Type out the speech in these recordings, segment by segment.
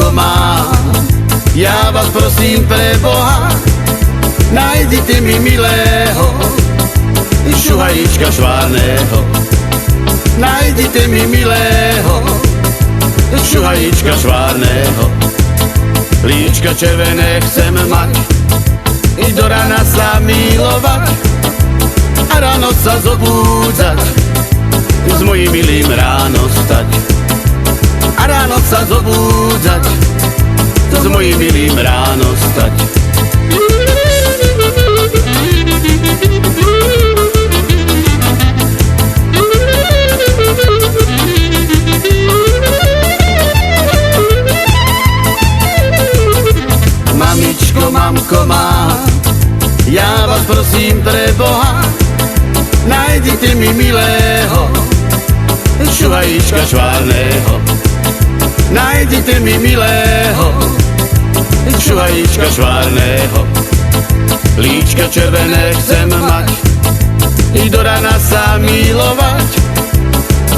mamičko má. Ja vás prosím pre Boha, nájdite mi milého šuhajíčka švárneho. Nájdite mi milého šuhajíčka švárneho. Líčka červené chcem mať i do rana sa milovať a ráno sa zobúdzať, s mojím milým ráno stať. A ráno sa zobúdzať, s mojím milým ráno stať. Mamičko, mamko má, ja vás prosím pre Boha, nájdite mi milého šuhajíčka švárneho. Nájdite mi milého šuhajíčka švárneho. Líčka červené chcem mať i do rana sa milovať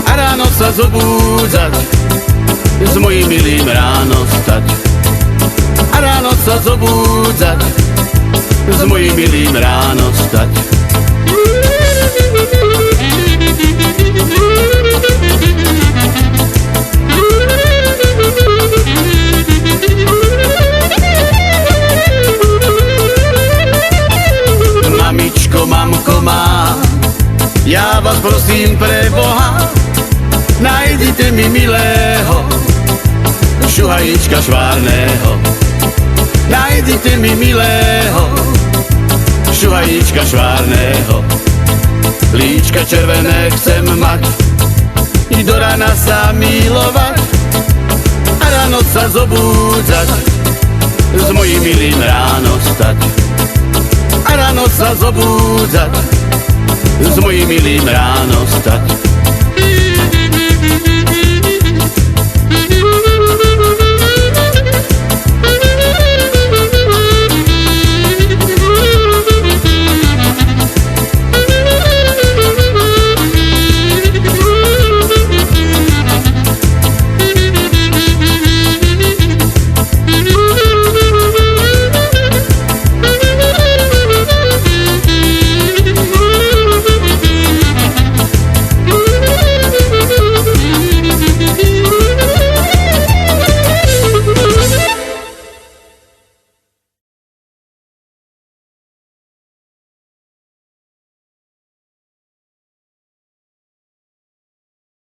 a ráno sa zobúdzať, s mojím milým ráno stať. A ráno sa zobúdzať, s mojím milým ráno stať. Mamičko, mamko má, ja vás prosím pre Boha, nájdite mi milého šuhajíčka švárneho. Nájdite mi milého šuhajíčka švárneho. Líčka červené chcem mať i do rana sa milovať a ráno sa zobúdzať, s mojím milým ráno stať. A ráno sa zobúdzať, s mojím milým ráno stať.